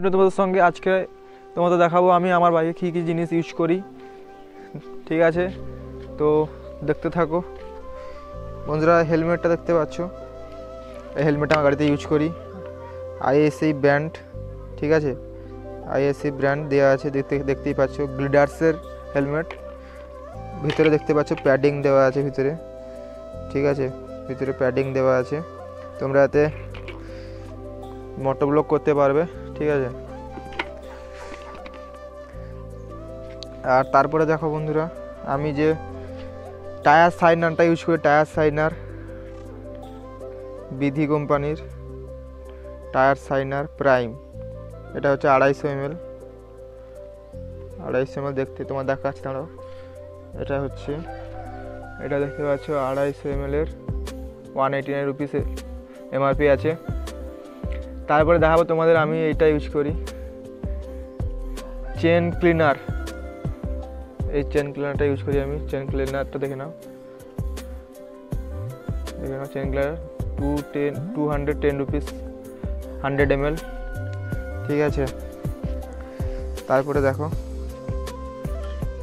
তোমাদের সঙ্গে আজকে তোমাদের দেখাবো আমি আমার বাইকে কী কী জিনিস ইউজ করি। ঠিক আছে, তো দেখতে থাকো বন্ধুরা। হেলমেটটা দেখতে পাচ্ছ, এই হেলমেটটা আমার গাড়িতে ইউজ করি। আইএসসি ব্র্যান্ড, ঠিক আছে, আইএসসি ব্র্যান্ড দেওয়া আছে, দেখতেই পাচ্ছ। গ্লিডার্সের হেলমেট, ভিতরে দেখতে পাচ্ছ প্যাডিং দেওয়া আছে ভিতরে, ঠিক আছে, ভিতরে প্যাডিং দেওয়া আছে। তোমরা এতে মোটরব্লক করতে পারবে, ঠিক আছে। আর তারপরে দেখো বন্ধুরা, আমি যে টায়ার সাইনারটা ইউজ করি, টায়ার সাইনার বিধি কোম্পানির টায়ার সাইনার প্রাইম। এটা হচ্ছে 250 ml, 250 ml দেখতে তোমার দেখাচ্ছি দাঁড়াও। এটা হচ্ছে, এটা দেখতে পাচ্ছ 250 ml এর 189 রুপিসে এমআরপি আছে। তারপরে দেখাবো তোমাদের আমি এইটা ইউজ করি, চেন ক্লিনার। এই চেন ক্লিনারটা ইউজ করি আমি। চেন ক্লিনারটা দেখে নাও, চেন ক্লিনার 210 রুপিস 100 ml, ঠিক আছে। তারপরে দেখো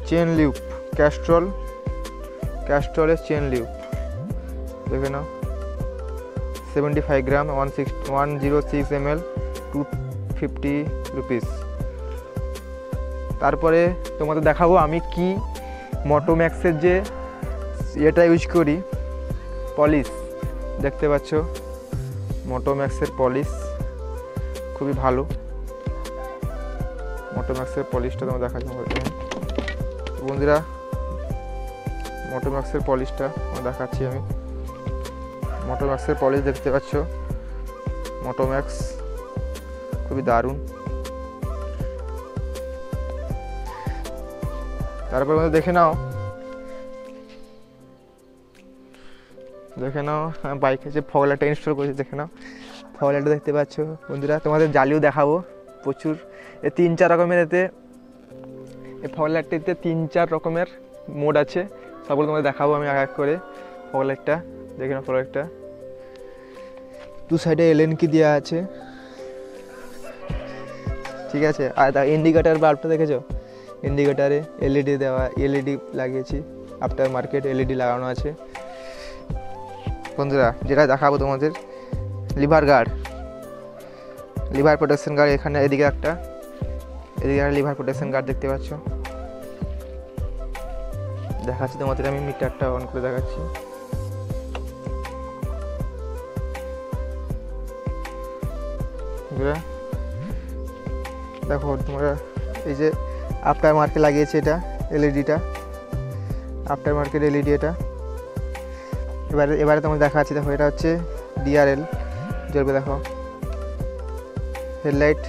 চেন লিউপ, ক্যাস্ট্রলের চেন লিউপ দেখে নাও, 75 গ্রাম 106 ml 250 রুপিস। তারপরে তোমাদের দেখাবো আমি কি মোটোম্যাক্সের যে এটা ইউজ করি, পলিশ। দেখতে পাচ্ছ মোটোম্যাক্সের পলিশ খুবই ভালো। মোটোম্যাক্সের পলিশটা তোমার দেখাচ্ছি বন্ধুরা, মোটোম্যাক্সের পলিশটা দেখাচ্ছি আমি। মোটোম্যাক্সের পলিশ দেখতে পাচ্ছ, মোটোম্যাক্স খুবই দারুণ। তারপর দেখে নাও বাইকে যে ফগ লাইটটা ইনস্টল করেছি, দেখে নাও ফগ লাইটটা দেখতে পাচ্ছ বন্ধুরা। তোমাদের জ্বালিয়েও দেখাবো প্রচুর। 3-4 রকমের এতে এই ফগ লাইটটিতে 3-4 রকমের মোড আছে, সবগুলো তোমাদের দেখাবো আমি এক এক করে। ফগ লাইটটা দেখে নাও, ফগ লাইটটা 2 সাইডে এলএন কি দেওয়া আছে, ঠিক আছে। আর ইন্ডিকেটার বাল্বটা দেখেছো, ইন্ডিকেটারে এলইডি দেওয়া, এলইডি লাগিয়েছি, আফটার মার্কেট এলইডি লাগানো আছে বন্ধুরা। যেটা দেখাবো তোমাদের lever guard, lever protection guard. এখানে এদিকে একটা লিভার প্রোটেকশন গার্ড দেখতে পাচ্ছ। দেখাচ্ছি তোমাদের আমি, মিটারটা অন করে দেখাচ্ছি। দেখো তোমরা এই যে আফটার মার্কেট লাগিয়েছে, এটা এলইডিটা আফটার মার্কেট এলইডি এটা। এবারে তোমার দেখাচ্ছি, দেখো এটা হচ্ছে ডিআরএল জ্বলবে, দেখো হেডলাইট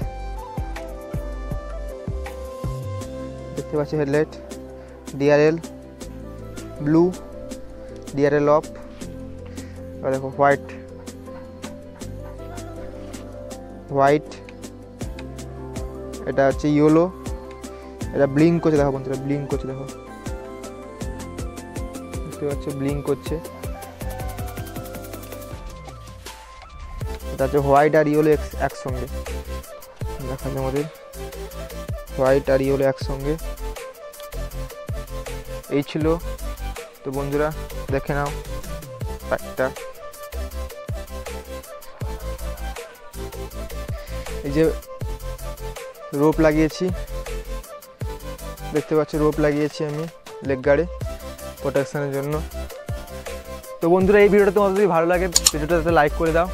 দেখতে পাচ্ছি, headlight DRL blue, DRL off. আর দেখো হোয়াইট, এটা হচ্ছে ইয়েলো, এটা ব্লিঙ্ক করছে, দেখো বন্ধুরা ব্লিঙ্ক করছে, দেখো বুঝতে পারছো ব্লিঙ্ক করছে। এটা হচ্ছে হোয়াইট আর ইয়েলো একসঙ্গে, দেখাচ্ছে আমাদের হোয়াইট আর ইয়েলো একসঙ্গে। এই ছিল তো বন্ধুরা, দেখে নাও একটা। এই যে রোপ লাগিয়েছি, দেখতে পাচ্ছি রোপ লাগিয়েছি আমি লেগ গার্ডে প্রোটেকশনের জন্য। তো বন্ধুরা এই ভিডিওটা তোমাদের যদি ভালো লাগে ভিডিওটাতে লাইক করে দাও,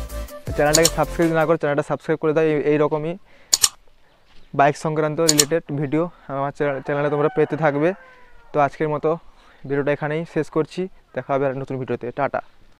চ্যানেলটাকে সাবস্ক্রাইব না করে চ্যানেলটা সাবস্ক্রাইব করে দাও। এইরকমই বাইক সংক্রান্ত রিলেটেড ভিডিও আমার চ্যানেলে তোমরা পেতে থাকবে। তো আজকের মতো ভিডিওটা এখানেই শেষ করছি, দেখা হবে আর নতুন ভিডিওতে। টাটা।